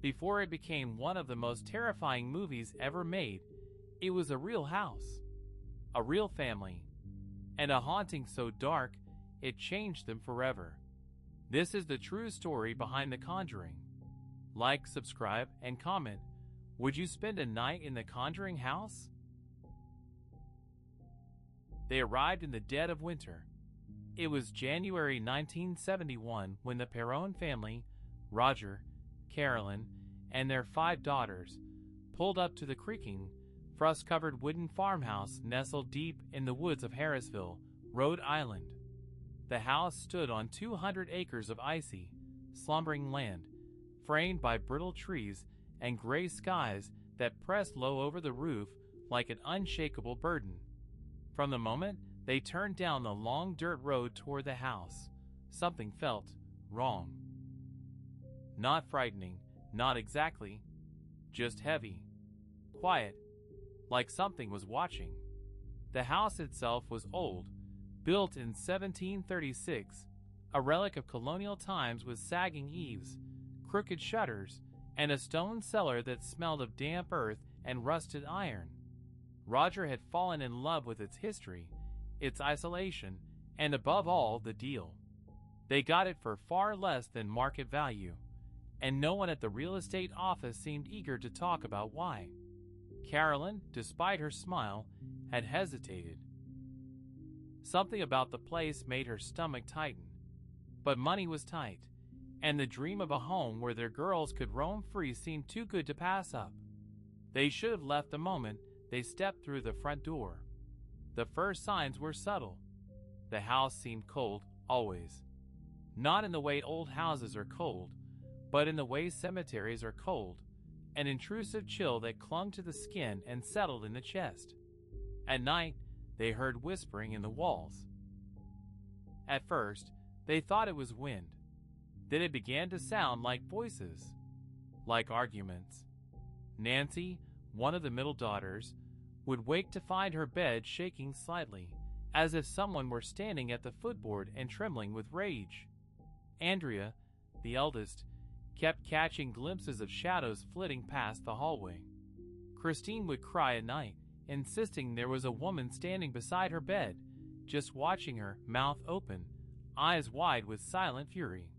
Before it became one of the most terrifying movies ever made, it was a real house, a real family, and a haunting so dark it changed them forever. This is the true story behind The Conjuring. Like, subscribe, and comment. Would you spend a night in the Conjuring House? They arrived in the dead of winter. It was January 1971 when the Perron family, Roger, Carolyn, and their 5 daughters, pulled up to the creaking, frost-covered wooden farmhouse nestled deep in the woods of Harrisville, Rhode Island. The house stood on 200 acres of icy, slumbering land, framed by brittle trees and gray skies that pressed low over the roof like an unshakable burden. From the moment they turned down the long dirt road toward the house, something felt wrong. Not frightening, not exactly, just heavy, quiet, like something was watching. The house itself was old, built in 1736, a relic of colonial times with sagging eaves, crooked shutters, and a stone cellar that smelled of damp earth and rusted iron. Roger had fallen in love with its history, its isolation, and above all, the deal. They got it for far less than market value, and no one at the real estate office seemed eager to talk about why. Carolyn, despite her smile, had hesitated. Something about the place made her stomach tighten. But money was tight, and the dream of a home where their girls could roam free seemed too good to pass up. They should have left the moment they stepped through the front door. The first signs were subtle. The house seemed cold, always. Not in the way old houses are cold, but in the way cemeteries are cold, an intrusive chill that clung to the skin and settled in the chest. At night, they heard whispering in the walls. At first, they thought it was wind. Then it began to sound like voices, like arguments. Nancy, one of the middle daughters, would wake to find her bed shaking slightly, as if someone were standing at the footboard and trembling with rage. Andrea, the eldest, kept catching glimpses of shadows flitting past the hallway. Christine would cry at night, insisting there was a woman standing beside her bed, just watching her, mouth open, eyes wide with silent fury.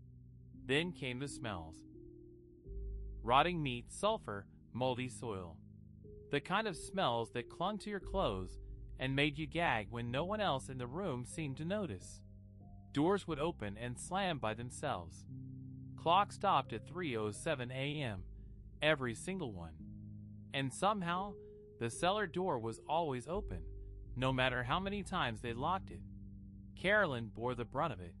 Then came the smells. Rotting meat, sulfur, moldy soil. The kind of smells that clung to your clothes and made you gag when no one else in the room seemed to notice. Doors would open and slam by themselves. Clock stopped at 3:07 a.m., every single one. And somehow, the cellar door was always open, no matter how many times they locked it. Carolyn bore the brunt of it.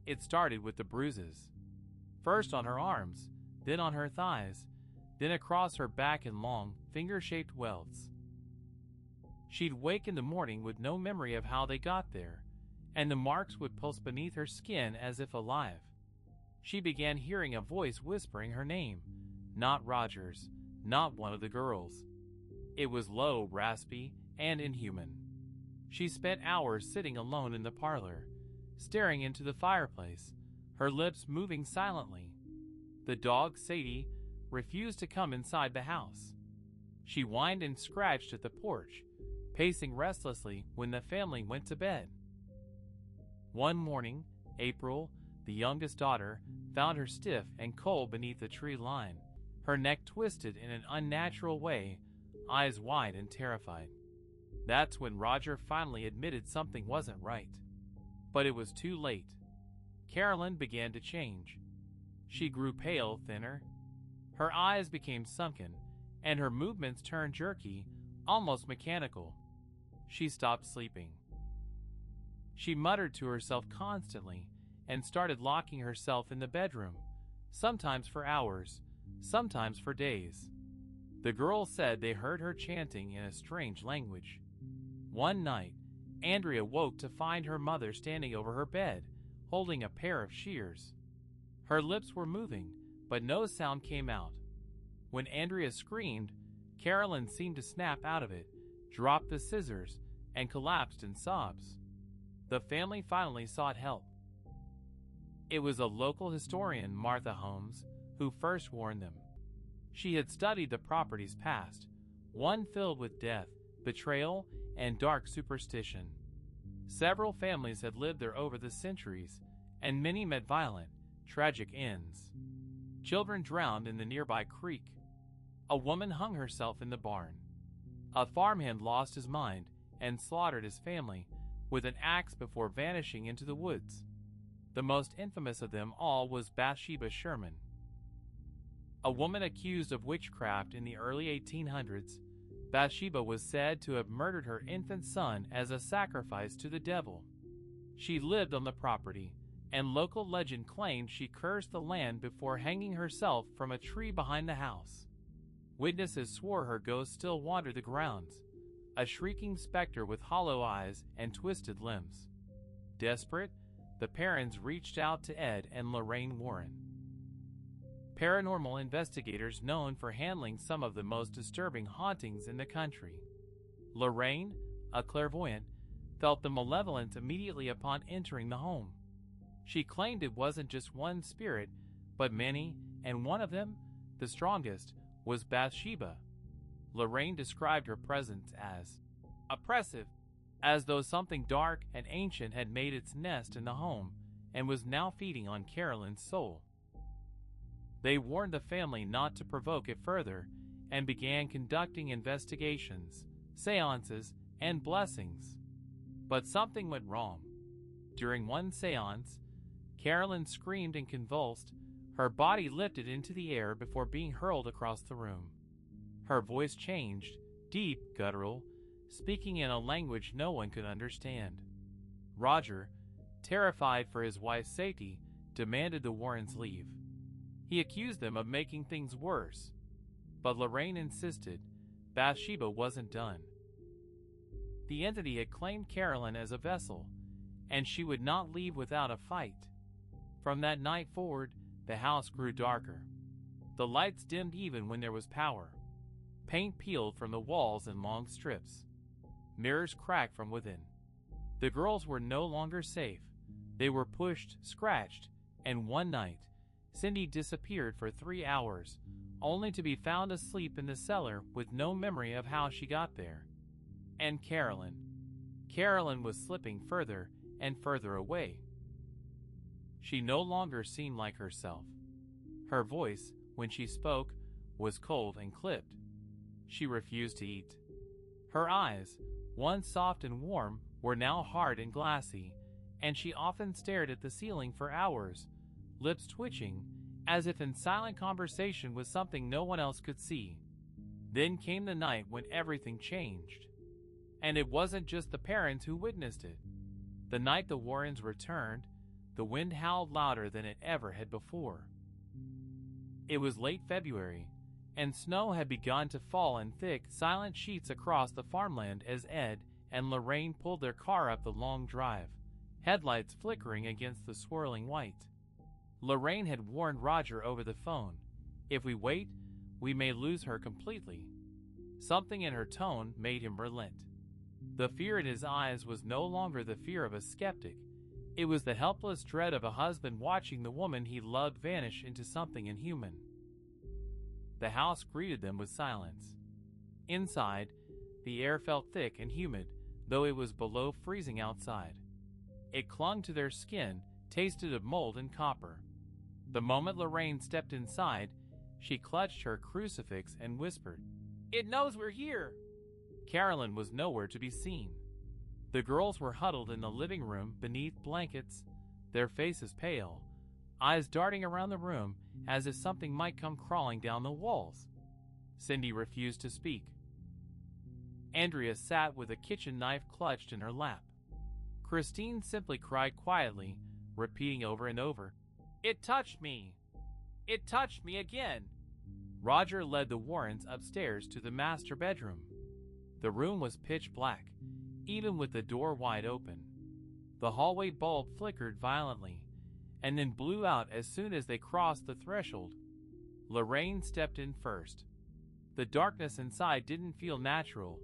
It started with the bruises. First on her arms, then on her thighs, then across her back in long, finger-shaped welts. She'd wake in the morning with no memory of how they got there, and the marks would pulse beneath her skin as if alive. She began hearing a voice whispering her name, not Roger's, not one of the girls. It was low, raspy, and inhuman. She spent hours sitting alone in the parlor, staring into the fireplace, her lips moving silently. The dog, Sadie, refused to come inside the house. She whined and scratched at the porch, pacing restlessly when the family went to bed. One morning, April, the youngest daughter, found her stiff and cold beneath the tree line, her neck twisted in an unnatural way, eyes wide and terrified. That's when Roger finally admitted something wasn't right. But it was too late. Carolyn began to change. She grew pale, thinner. Her eyes became sunken, and her movements turned jerky, almost mechanical. She stopped sleeping. She muttered to herself constantly and started locking herself in the bedroom, sometimes for hours, sometimes for days. The girls said they heard her chanting in a strange language. One night, Andrea woke to find her mother standing over her bed, holding a pair of shears. Her lips were moving, but no sound came out. When Andrea screamed, Carolyn seemed to snap out of it, dropped the scissors, and collapsed in sobs. The family finally sought help. It was a local historian, Martha Holmes, who first warned them. She had studied the property's past, one filled with death, betrayal, and dark superstition. Several families had lived there over the centuries, and many met violent, tragic ends. Children drowned in the nearby creek. A woman hung herself in the barn. A farmhand lost his mind and slaughtered his family with an axe before vanishing into the woods. The most infamous of them all was Bathsheba Sherman, a woman accused of witchcraft in the early 1800s. Bathsheba was said to have murdered her infant son as a sacrifice to the devil. She lived on the property, and local legend claimed she cursed the land before hanging herself from a tree behind the house. Witnesses swore her ghost still wandered the grounds, a shrieking specter with hollow eyes and twisted limbs. Desperate, the Perrons reached out to Ed and Lorraine Warren, paranormal investigators known for handling some of the most disturbing hauntings in the country. Lorraine, a clairvoyant, felt the malevolence immediately upon entering the home. She claimed it wasn't just one spirit, but many, and one of them, the strongest, was Bathsheba. Lorraine described her presence as oppressive, as though something dark and ancient had made its nest in the home and was now feeding on Carolyn's soul. They warned the family not to provoke it further and began conducting investigations, seances, and blessings. But something went wrong. During one seance, Carolyn screamed and convulsed. Her body lifted into the air before being hurled across the room. Her voice changed, deep, guttural, speaking in a language no one could understand. Roger, terrified for his wife's safety, demanded the Warrens leave. He accused them of making things worse, but Lorraine insisted Bathsheba wasn't done. The entity had claimed Carolyn as a vessel, and she would not leave without a fight. From that night forward, the house grew darker. The lights dimmed even when there was power. Paint peeled from the walls in long strips. Mirrors cracked from within. The girls were no longer safe. They were pushed, scratched, and one night, Cindy disappeared for 3 hours, only to be found asleep in the cellar with no memory of how she got there. And Carolyn. Carolyn was slipping further and further away. She no longer seemed like herself. Her voice, when she spoke, was cold and clipped. She refused to eat. Her eyes, once soft and warm, were now hard and glassy, and she often stared at the ceiling for hours, lips twitching, as if in silent conversation with something no one else could see. Then came the night when everything changed. And it wasn't just the parents who witnessed it. The night the Warrens returned, the wind howled louder than it ever had before. It was late February, and snow had begun to fall in thick, silent sheets across the farmland as Ed and Lorraine pulled their car up the long drive, headlights flickering against the swirling white. Lorraine had warned Roger over the phone, "If we wait, we may lose her completely." Something in her tone made him relent. The fear in his eyes was no longer the fear of a skeptic. It was the helpless dread of a husband watching the woman he loved vanish into something inhuman. The house greeted them with silence. Inside, the air felt thick and humid, though it was below freezing outside. It clung to their skin, tasted of mold and copper. The moment Lorraine stepped inside, she clutched her crucifix and whispered, "It knows we're here!" Carolyn was nowhere to be seen. The girls were huddled in the living room beneath blankets, their faces pale, eyes darting around the room as if something might come crawling down the walls. Cindy refused to speak. Andrea sat with a kitchen knife clutched in her lap. Christine simply cried quietly, repeating over and over, "It touched me! It touched me again!" Roger led the Warrens upstairs to the master bedroom. The room was pitch black, even with the door wide open. The hallway bulb flickered violently, and then blew out as soon as they crossed the threshold. Lorraine stepped in first. The darkness inside didn't feel natural.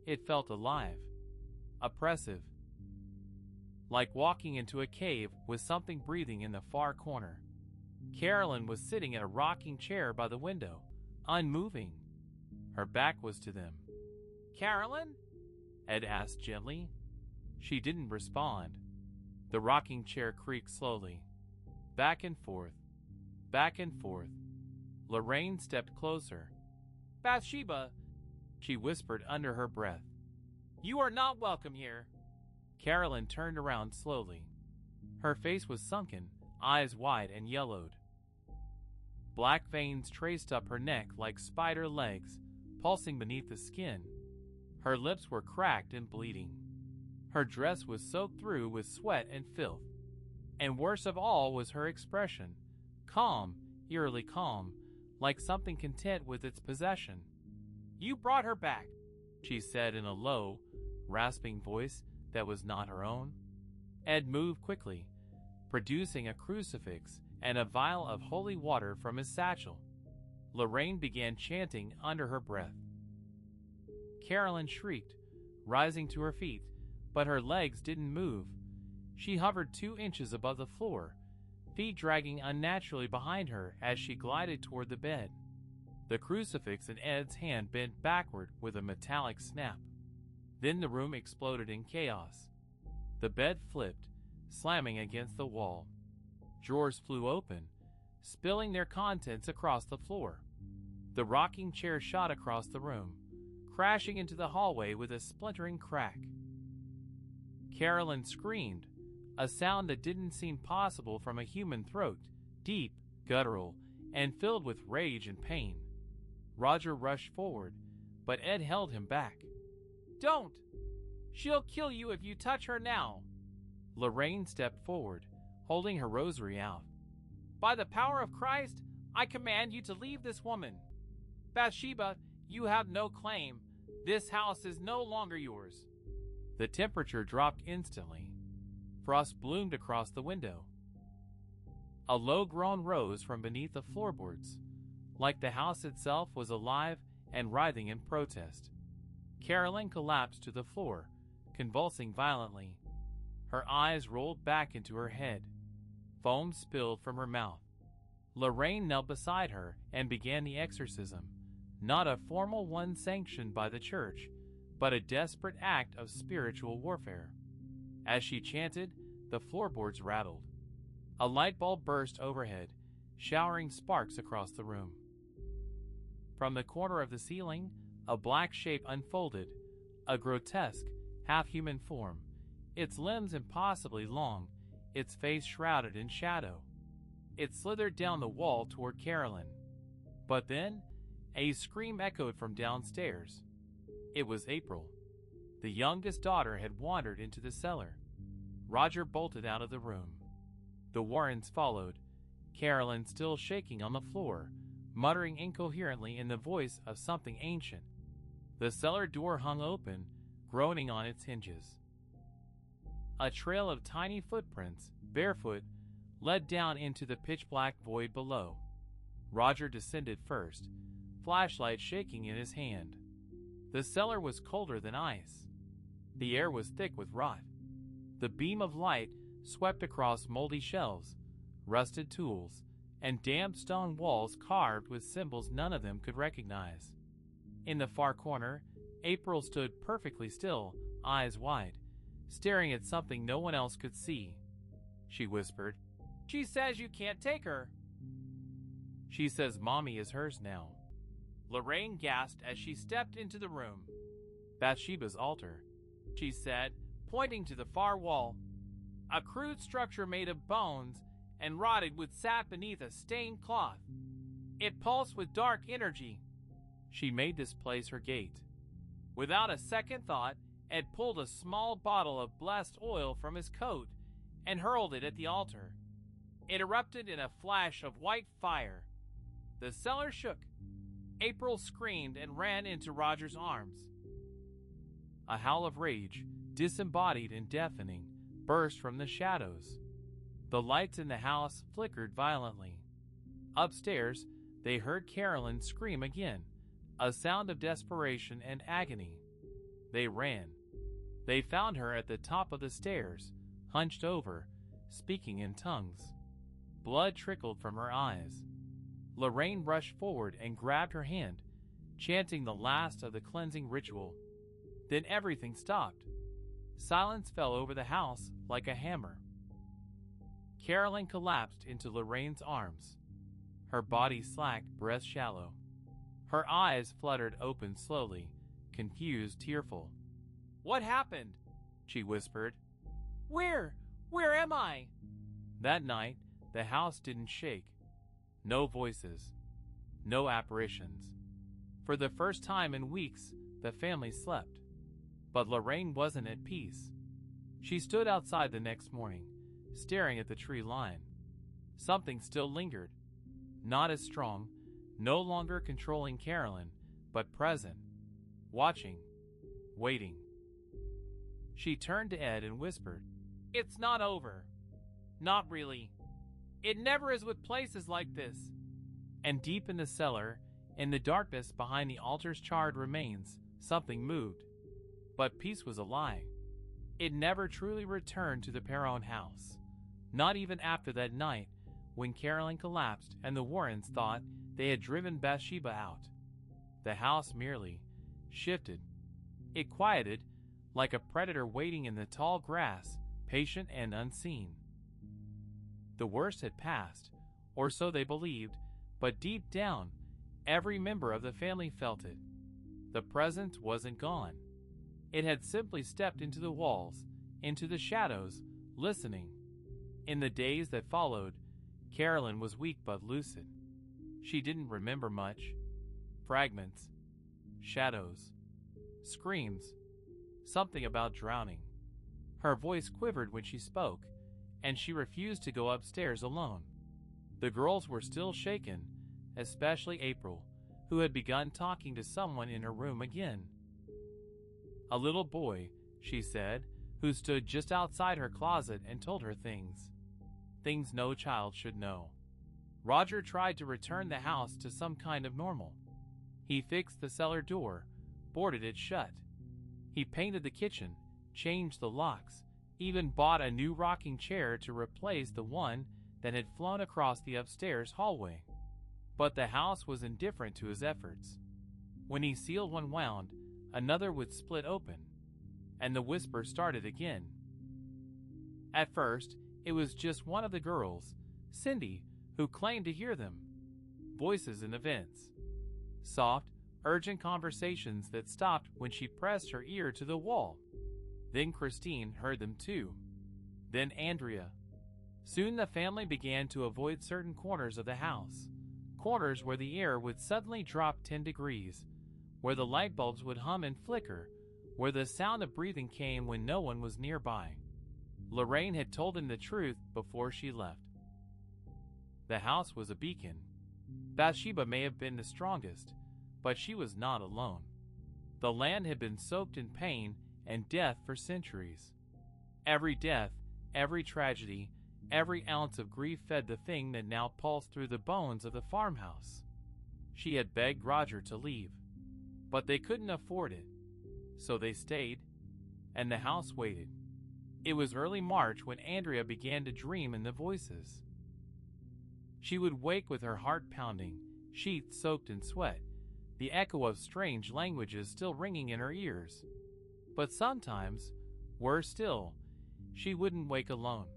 It felt alive, oppressive, like walking into a cave with something breathing in the far corner. Carolyn was sitting in a rocking chair by the window, unmoving. Her back was to them. "Carolyn?" Ed asked gently. She didn't respond. The rocking chair creaked slowly. Back and forth. Back and forth. Lorraine stepped closer. "Bathsheba," she whispered under her breath. "You are not welcome here." Carolyn turned around slowly. Her face was sunken, eyes wide and yellowed. Black veins traced up her neck like spider legs, pulsing beneath the skin. Her lips were cracked and bleeding. Her dress was soaked through with sweat and filth. And worst of all was her expression, calm, eerily calm, like something content with its possession. "You brought her back," she said in a low, rasping voice that was not her own. Ed moved quickly, producing a crucifix and a vial of holy water from his satchel. Lorraine began chanting under her breath. Carolyn shrieked, rising to her feet, but her legs didn't move. She hovered 2 inches above the floor, feet dragging unnaturally behind her as she glided toward the bed. The crucifix in Ed's hand bent backward with a metallic snap. Then the room exploded in chaos. The bed flipped, slamming against the wall. Drawers flew open, spilling their contents across the floor. The rocking chair shot across the room, crashing into the hallway with a splintering crack. Carolyn screamed, a sound that didn't seem possible from a human throat, deep, guttural, and filled with rage and pain. Roger rushed forward, but Ed held him back. "Don't! She'll kill you if you touch her now." Lorraine stepped forward, holding her rosary out. "By the power of Christ, I command you to leave this woman. Bathsheba, you have no claim. This house is no longer yours." The temperature dropped instantly. Frost bloomed across the window. A low groan rose from beneath the floorboards, like the house itself was alive and writhing in protest. Carolyn collapsed to the floor, convulsing violently. Her eyes rolled back into her head. Foam spilled from her mouth. Lorraine knelt beside her and began the exorcism, not a formal one sanctioned by the church, but a desperate act of spiritual warfare. As she chanted, the floorboards rattled. A light bulb burst overhead, showering sparks across the room. From the corner of the ceiling, a black shape unfolded, a grotesque, half-human form, its limbs impossibly long, its face shrouded in shadow. It slithered down the wall toward Carolyn. But then, a scream echoed from downstairs. It was April. The youngest daughter had wandered into the cellar. Roger bolted out of the room. The Warrens followed, Carolyn still shaking on the floor, muttering incoherently in the voice of something ancient. The cellar door hung open, groaning on its hinges. A trail of tiny footprints, barefoot, led down into the pitch-black void below. Roger descended first, flashlight shaking in his hand. The cellar was colder than ice. The air was thick with rot. The beam of light swept across moldy shelves, rusted tools, and damp stone walls carved with symbols none of them could recognize. In the far corner, April stood perfectly still, eyes wide, staring at something no one else could see. She whispered, "She says you can't take her." "She says Mommy is hers now." Lorraine gasped as she stepped into the room. "Bathsheba's altar," she said, pointing to the far wall. A crude structure made of bones and rotted with sap beneath a stained cloth. It pulsed with dark energy. She made this place her gate. Without a second thought, Ed pulled a small bottle of blessed oil from his coat and hurled it at the altar. It erupted in a flash of white fire. The cellar shook. April screamed and ran into Roger's arms. A howl of rage, disembodied and deafening, burst from the shadows. The lights in the house flickered violently. Upstairs, they heard Carolyn scream again, a sound of desperation and agony. They ran. They found her at the top of the stairs, hunched over, speaking in tongues. Blood trickled from her eyes. Lorraine rushed forward and grabbed her hand, chanting the last of the cleansing ritual. Then everything stopped. Silence fell over the house like a hammer. Carolyn collapsed into Lorraine's arms. Her body slacked, breath shallow. Her eyes fluttered open slowly, confused, tearful. "What happened?" she whispered. Where am I?" That night, the house didn't shake. No voices. No apparitions. For the first time in weeks, the family slept. But Lorraine wasn't at peace. She stood outside the next morning, staring at the tree line. Something still lingered. Not as strong, no longer controlling Carolyn, but present. Watching. Waiting. She turned to Ed and whispered, "It's not over. Not really. It never is with places like this." And deep in the cellar, in the darkness behind the altar's charred remains, something moved. But peace was a lie. It never truly returned to the Perron house. Not even after that night, when Carolyn collapsed and the Warrens thought they had driven Bathsheba out. The house merely shifted. It quieted, like a predator waiting in the tall grass, patient and unseen. The worst had passed, or so they believed, but deep down, every member of the family felt it. The presence wasn't gone. It had simply stepped into the walls, into the shadows, listening. In the days that followed, Carolyn was weak but lucid. She didn't remember much. Fragments. Shadows. Screams. Something about drowning. Her voice quivered when she spoke, and she refused to go upstairs alone. The girls were still shaken, especially April, who had begun talking to someone in her room again. A little boy, she said, who stood just outside her closet and told her things. Things no child should know. Roger tried to return the house to some kind of normal. He fixed the cellar door, boarded it shut. He painted the kitchen, changed the locks, even bought a new rocking chair to replace the one that had flown across the upstairs hallway. But the house was indifferent to his efforts. When he sealed one wound, another would split open, and the whisper started again. At first, it was just one of the girls, Cindy, who claimed to hear them. Voices in the vents. Soft, urgent conversations that stopped when she pressed her ear to the wall. Then Christine heard them too. Then Andrea. Soon the family began to avoid certain corners of the house. Corners where the air would suddenly drop 10 degrees, where the light bulbs would hum and flicker, where the sound of breathing came when no one was nearby. Lorraine had told him the truth before she left. The house was a beacon. Bathsheba may have been the strongest, but she was not alone. The land had been soaked in pain and death for centuries. Every death, every tragedy, every ounce of grief fed the thing that now pulsed through the bones of the farmhouse. She had begged Roger to leave, but they couldn't afford it. So they stayed, and the house waited. It was early March when Andrea began to dream in the voices. She would wake with her heart pounding, sheets soaked in sweat, the echo of strange languages still ringing in her ears. But sometimes, worse still, she wouldn't wake alone.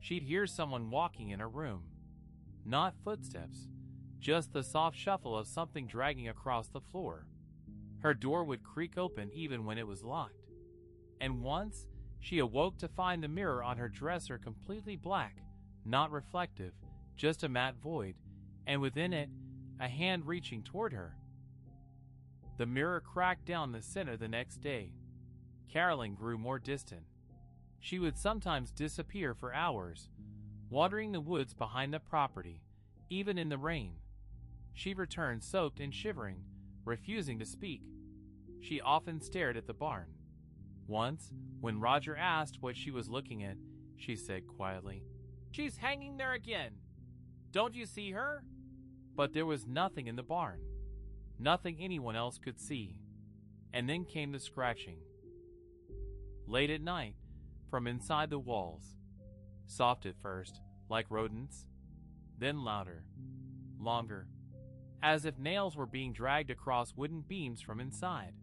She'd hear someone walking in her room. Not footsteps, just the soft shuffle of something dragging across the floor. Her door would creak open even when it was locked. And once, she awoke to find the mirror on her dresser completely black, not reflective, just a matte void, and within it, a hand reaching toward her. The mirror cracked down the center the next day. Carolyn grew more distant. She would sometimes disappear for hours, watering the woods behind the property, even in the rain. She returned soaked and shivering, refusing to speak. She often stared at the barn. Once, when Roger asked what she was looking at, she said quietly, "She's hanging there again. Don't you see her?" But there was nothing in the barn. Nothing anyone else could see. And then came the scratching. Late at night, from inside the walls. Soft at first, like rodents. Then louder. longer, as if nails were being dragged across wooden beams from inside.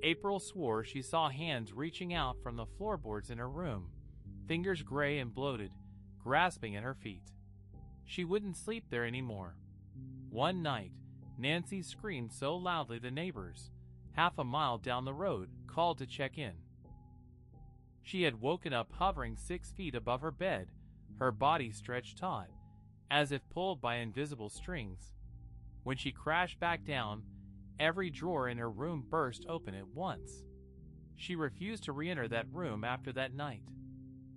April swore she saw hands reaching out from the floorboards in her room, fingers gray and bloated, grasping at her feet. She wouldn't sleep there anymore. One night, Nancy screamed so loudly the neighbors, half a mile down the road, called to check in. She had woken up hovering 6 feet above her bed, her body stretched taut, as if pulled by invisible strings. When she crashed back down, every drawer in her room burst open at once. She refused to re-enter that room after that night.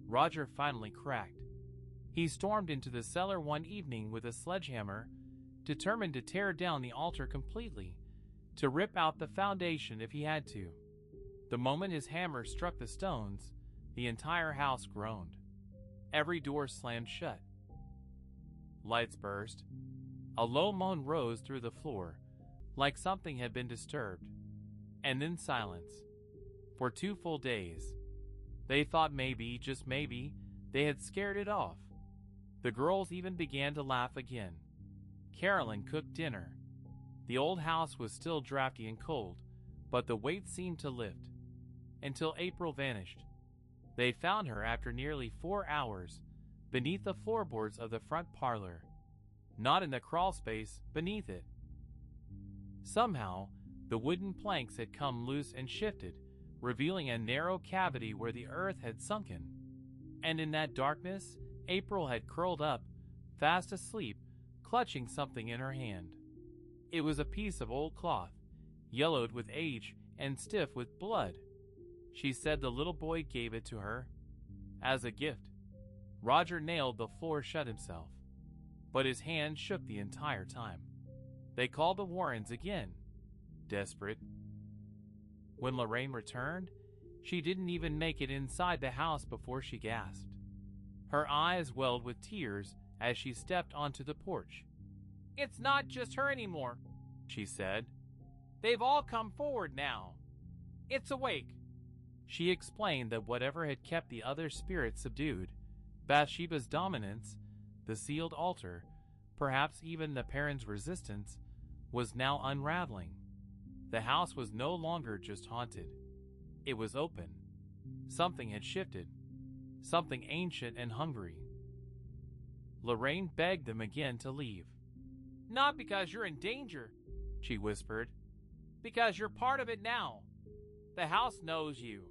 Roger finally cracked. He stormed into the cellar one evening with a sledgehammer, determined to tear down the altar completely, to rip out the foundation if he had to. The moment his hammer struck the stones, the entire house groaned. Every door slammed shut. Lights burst. A low moan rose through the floor, like something had been disturbed. And then silence. For 2 full days. They thought maybe, just maybe, they had scared it off. The girls even began to laugh again. Carolyn cooked dinner. The old house was still drafty and cold, but the weight seemed to lift. Until April vanished. They found her after nearly 4 hours, beneath the floorboards of the front parlor. Not in the crawl space beneath it. Somehow, the wooden planks had come loose and shifted, revealing a narrow cavity where the earth had sunken. And in that darkness, April had curled up, fast asleep, clutching something in her hand. It was a piece of old cloth, yellowed with age and stiff with blood. She said the little boy gave it to her as a gift. Roger nailed the floor shut himself, but his hand shook the entire time. They called the Warrens again, desperate. When Lorraine returned, she didn't even make it inside the house before she gasped. Her eyes welled with tears as she stepped onto the porch. "It's not just her anymore," she said. "They've all come forward now. It's awake." She explained that whatever had kept the other spirits subdued, Bathsheba's dominance, the sealed altar, perhaps even the Perron's resistance, was now unraveling. The house was no longer just haunted. It was open. Something had shifted. Something ancient and hungry. Lorraine begged them again to leave. "Not because you're in danger," she whispered. "Because you're part of it now. The house knows you.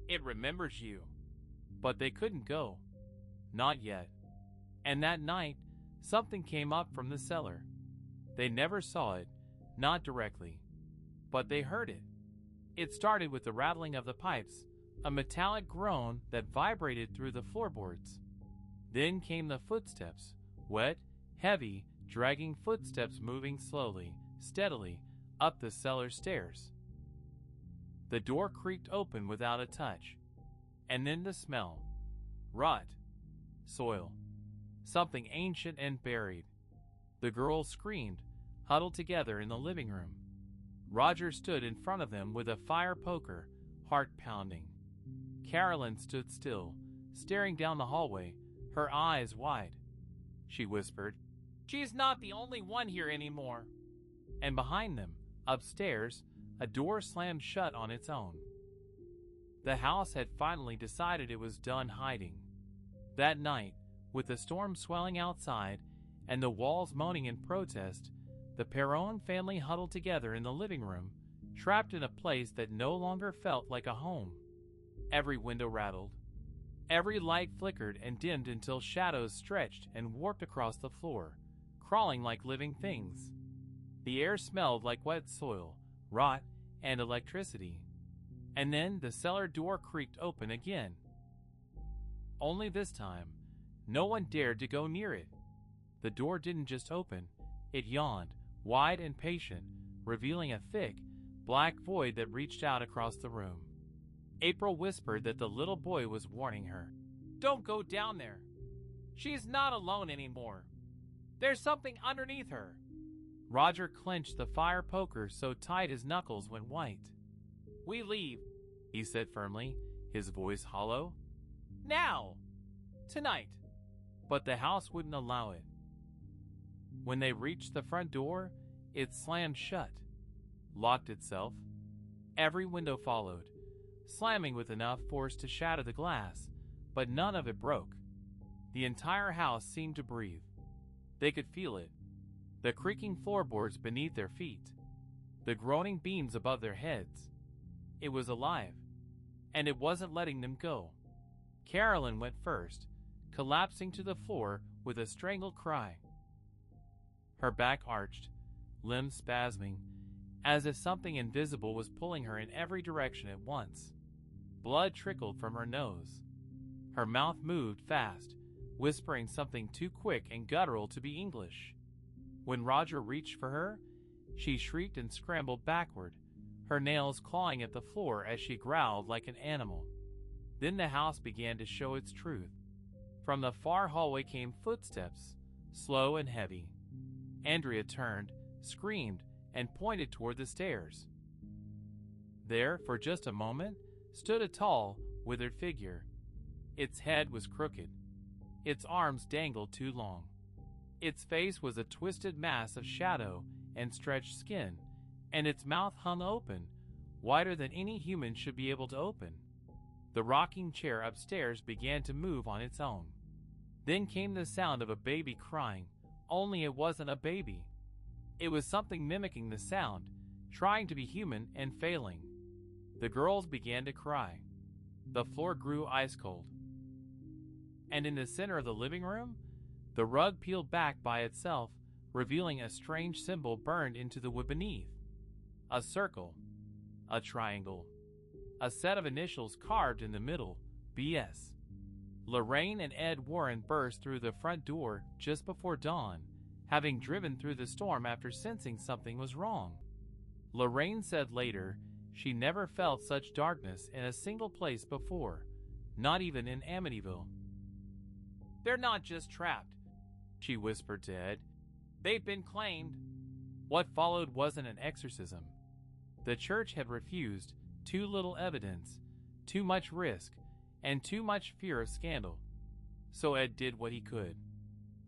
It remembers you." But they couldn't go. Not yet. And that night, something came up from the cellar. They never saw it, not directly. But they heard it. It started with the rattling of the pipes, a metallic groan that vibrated through the floorboards. Then came the footsteps, wet, heavy, dragging footsteps moving slowly, steadily, up the cellar stairs. The door creaked open without a touch. And then the smell. Rot. Soil. Something ancient and buried. The girls screamed, huddled together in the living room. Roger stood in front of them with a fire poker, heart pounding. Carolyn stood still, staring down the hallway, her eyes wide. She whispered, "She's not the only one here anymore." And behind them, upstairs, a door slammed shut on its own. The house had finally decided it was done hiding. That night, with the storm swelling outside and the walls moaning in protest, the Perron family huddled together in the living room, trapped in a place that no longer felt like a home. Every window rattled. Every light flickered and dimmed until shadows stretched and warped across the floor, crawling like living things. The air smelled like wet soil, rot, and electricity. And then the cellar door creaked open again. Only this time, no one dared to go near it. The door didn't just open, it yawned, wide and patient, revealing a thick, black void that reached out across the room. April whispered that the little boy was warning her. "Don't go down there. She's not alone anymore. There's something underneath her." Roger clenched the fire poker so tight his knuckles went white. "We leave," he said firmly, his voice hollow. "Now! Tonight!" But the house wouldn't allow it. When they reached the front door, it slammed shut, locked itself. Every window followed, slamming with enough force to shatter the glass, but none of it broke. The entire house seemed to breathe. They could feel it. The creaking floorboards beneath their feet, the groaning beams above their heads. It was alive, and it wasn't letting them go. Carolyn went first, collapsing to the floor with a strangled cry. Her back arched, limbs spasming, as if something invisible was pulling her in every direction at once. Blood trickled from her nose. Her mouth moved fast, whispering something too quick and guttural to be English. When Roger reached for her, she shrieked and scrambled backward, her nails clawing at the floor as she growled like an animal. Then the house began to show its truth. From the far hallway came footsteps, slow and heavy. Andrea turned, screamed, and pointed toward the stairs. There, for just a moment, stood a tall, withered figure. Its head was crooked. Its arms dangled too long. Its face was a twisted mass of shadow and stretched skin, and its mouth hung open, wider than any human should be able to open. The rocking chair upstairs began to move on its own. Then came the sound of a baby crying, only it wasn't a baby. It was something mimicking the sound, trying to be human and failing. The girls began to cry. The floor grew ice cold. And in the center of the living room, the rug peeled back by itself, revealing a strange symbol burned into the wood beneath. A circle, a triangle, a set of initials carved in the middle, BS. Lorraine and Ed Warren burst through the front door just before dawn, having driven through the storm after sensing something was wrong. Lorraine said later she never felt such darkness in a single place before, not even in Amityville. "They're not just trapped," she whispered to Ed. "They've been claimed." What followed wasn't an exorcism. The church had refused. Too little evidence, too much risk, and too much fear of scandal. So Ed did what he could.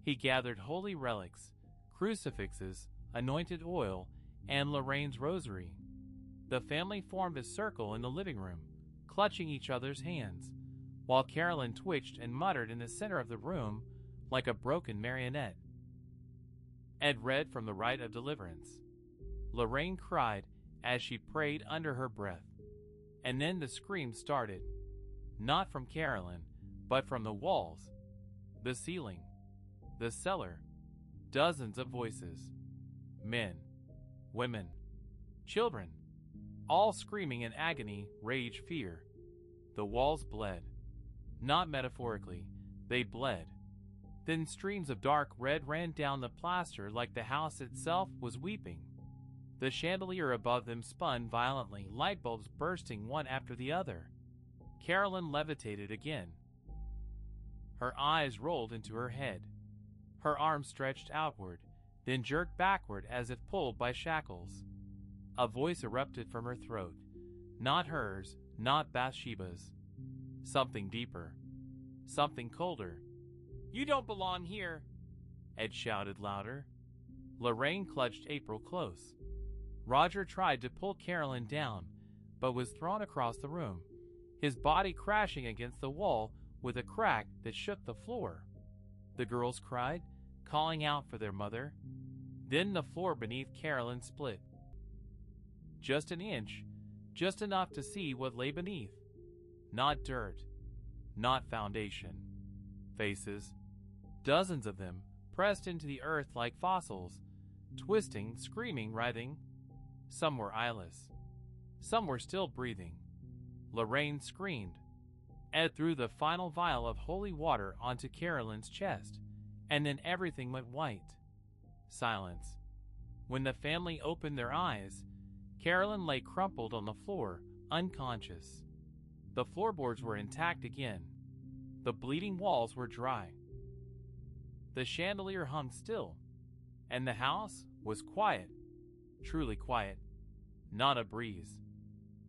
He gathered holy relics, crucifixes, anointed oil, and Lorraine's rosary. The family formed a circle in the living room, clutching each other's hands, while Carolyn twitched and muttered in the center of the room like a broken marionette. Ed read from the Rite of Deliverance. Lorraine cried as she prayed under her breath. And then the screams started, not from Carolyn, but from the walls, the ceiling, the cellar. Dozens of voices. Men, women, children, all screaming in agony, rage, fear. The walls bled. Not metaphorically, they bled. Then streams of dark red ran down the plaster like the house itself was weeping. The chandelier above them spun violently, light bulbs bursting one after the other. Carolyn levitated again. Her eyes rolled into her head. Her arms stretched outward, then jerked backward as if pulled by shackles. A voice erupted from her throat. Not hers, not Bathsheba's. Something deeper. Something colder. "You don't belong here," Ed shouted louder. Lorraine clutched April close. Roger tried to pull Carolyn down, but was thrown across the room, his body crashing against the wall with a crack that shook the floor. The girls cried, calling out for their mother. Then the floor beneath Carolyn split. Just an inch, just enough to see what lay beneath. Not dirt, not foundation. Faces, dozens of them, pressed into the earth like fossils, twisting, screaming, writhing. Some were eyeless. Some were still breathing. Lorraine screamed. Ed threw the final vial of holy water onto Carolyn's chest, and then everything went white. Silence. When the family opened their eyes, Carolyn lay crumpled on the floor, unconscious. The floorboards were intact again. The bleeding walls were dry. The chandelier hung still, and the house was quiet, truly quiet. Not a breeze,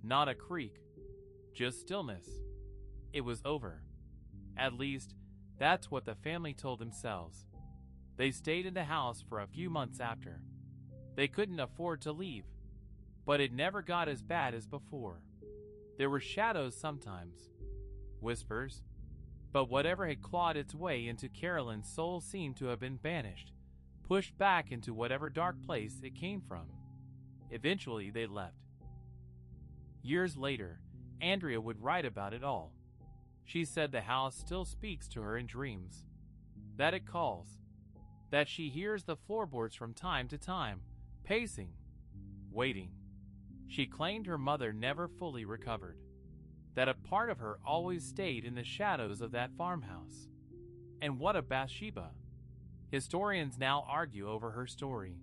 not a creak, just stillness. It was over. At least, that's what the family told themselves. They stayed in the house for a few months after. They couldn't afford to leave, but it never got as bad as before. There were shadows sometimes, whispers, but whatever had clawed its way into Carolyn's soul seemed to have been banished, pushed back into whatever dark place it came from. Eventually, they left. Years later, Andrea would write about it all. She said the house still speaks to her in dreams, that it calls, that she hears the floorboards from time to time, pacing, waiting. She claimed her mother never fully recovered, that a part of her always stayed in the shadows of that farmhouse. And what of Bathsheba? Historians now argue over her story.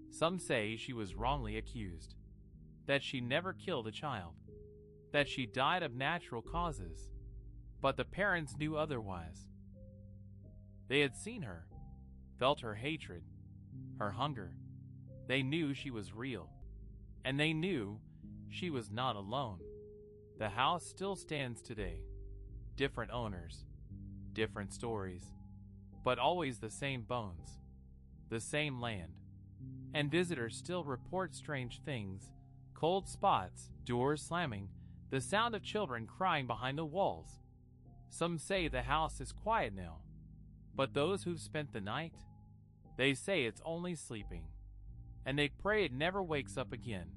Some say she was wrongly accused, that she never killed a child, that she died of natural causes, but the parents knew otherwise. They had seen her, felt her hatred, her hunger. They knew she was real, and they knew she was not alone. The house still stands today. Different owners, different stories, but always the same bones, the same land. And visitors still report strange things, cold spots, doors slamming, the sound of children crying behind the walls. Some say the house is quiet now, but those who've spent the night, they say it's only sleeping, and they pray it never wakes up again.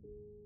Thank you. Thank you.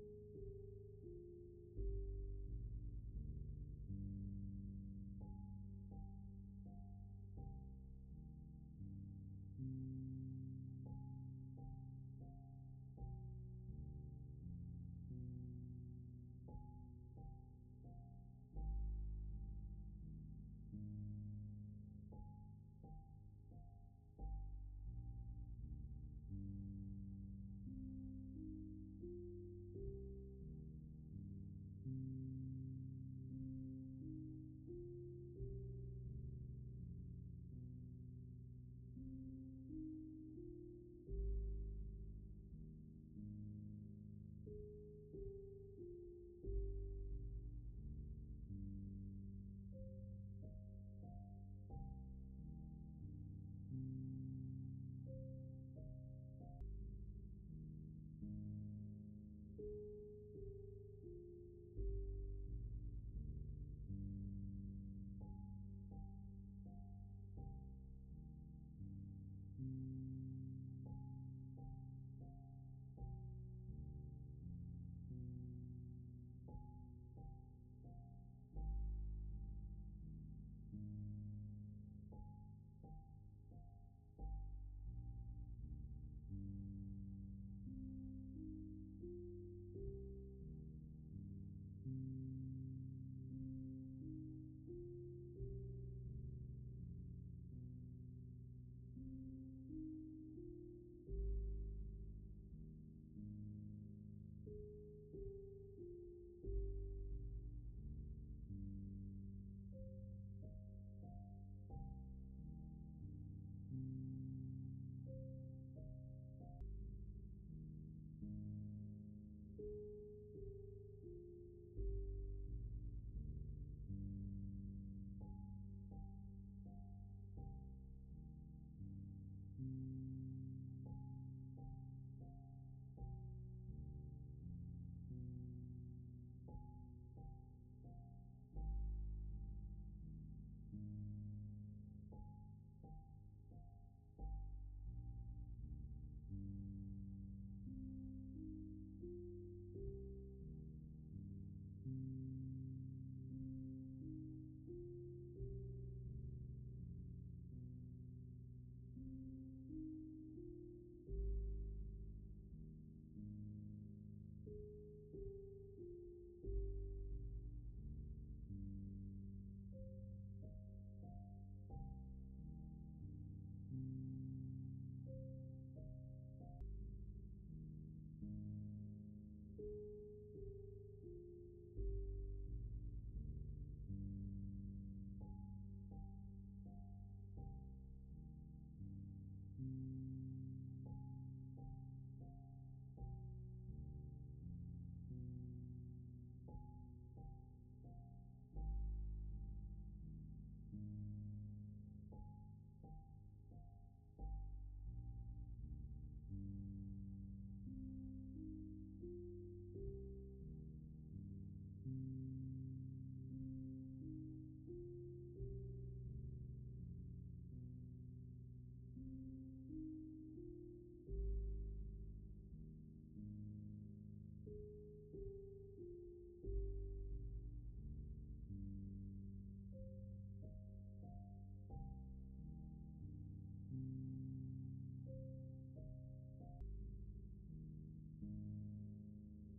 Thank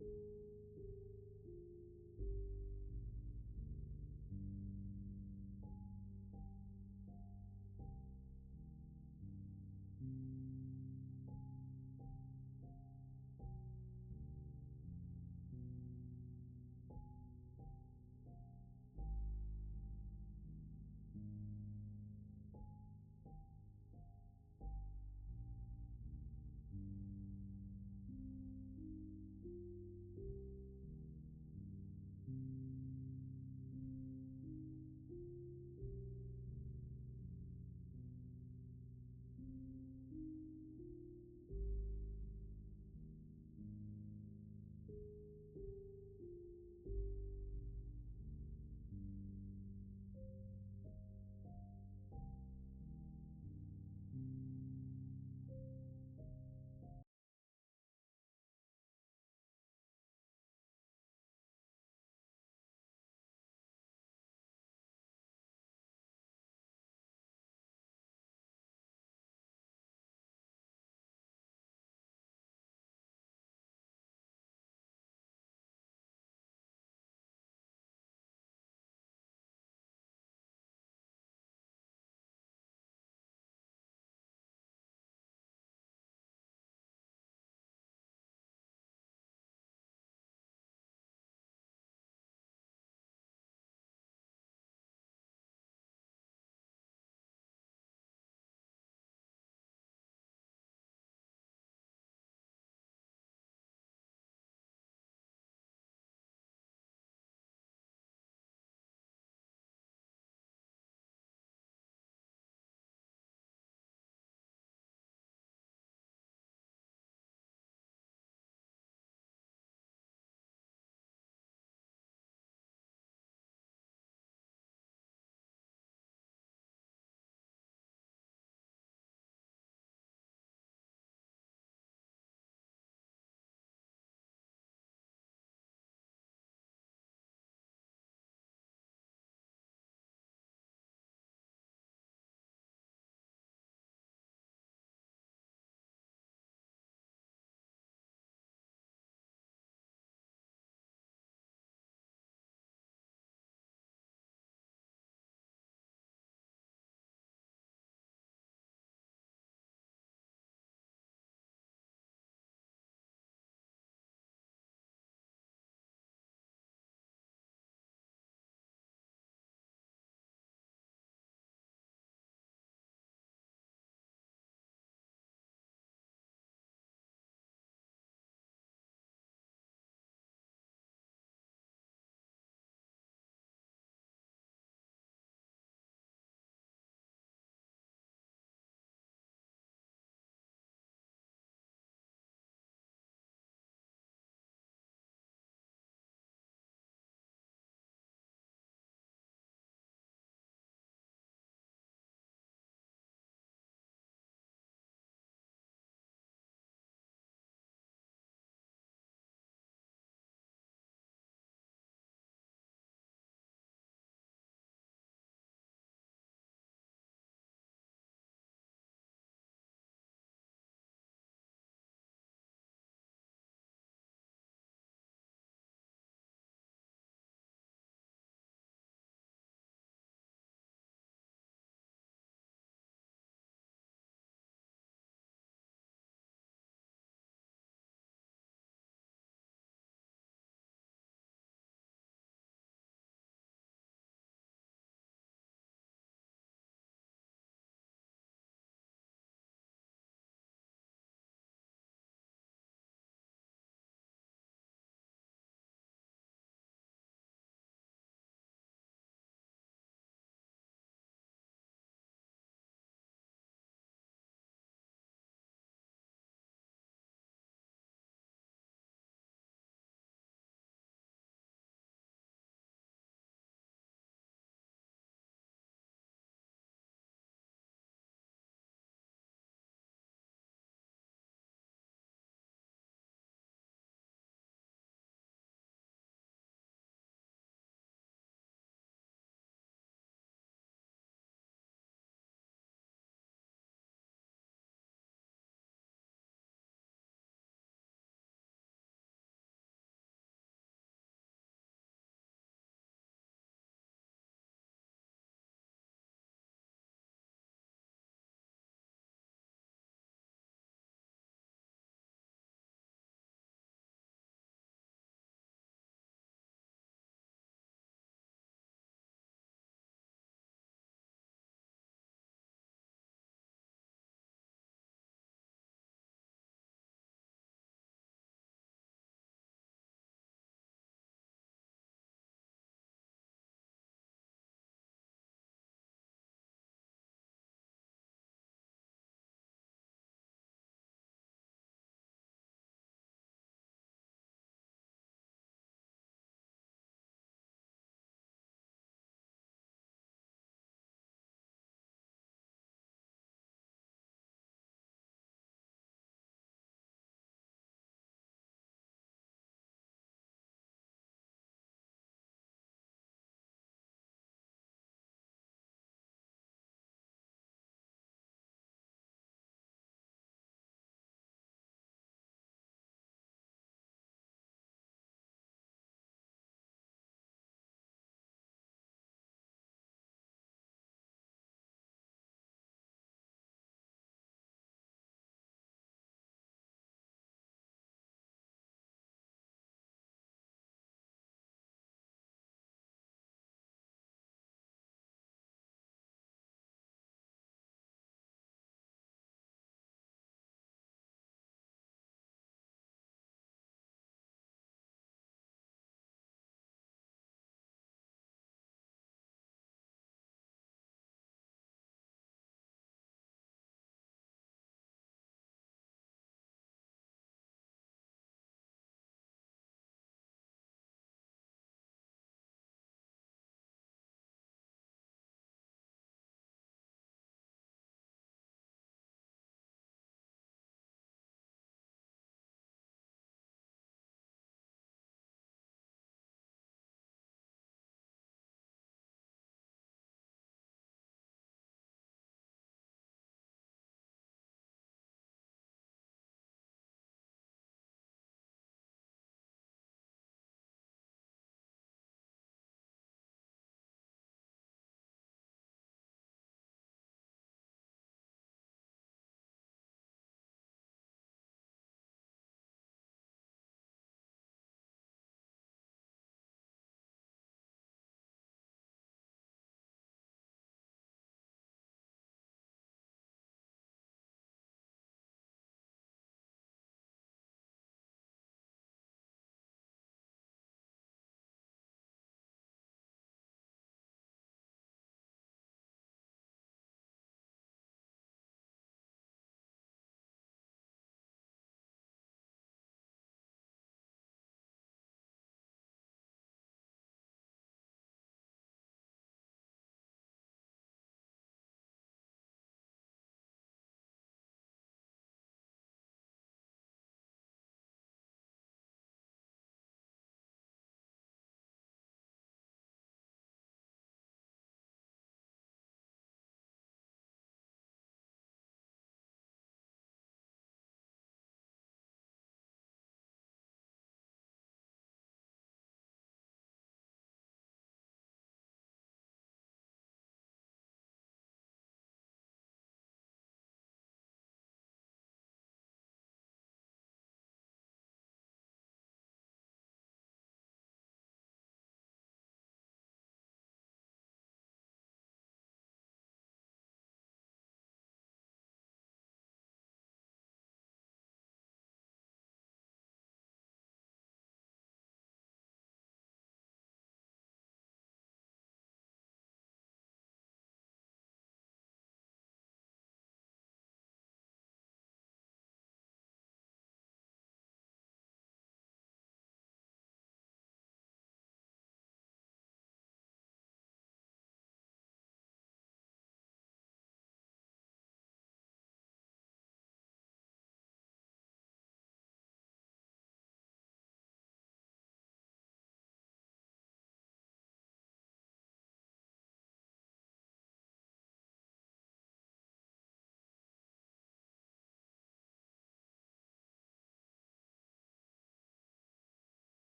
you. Thank you.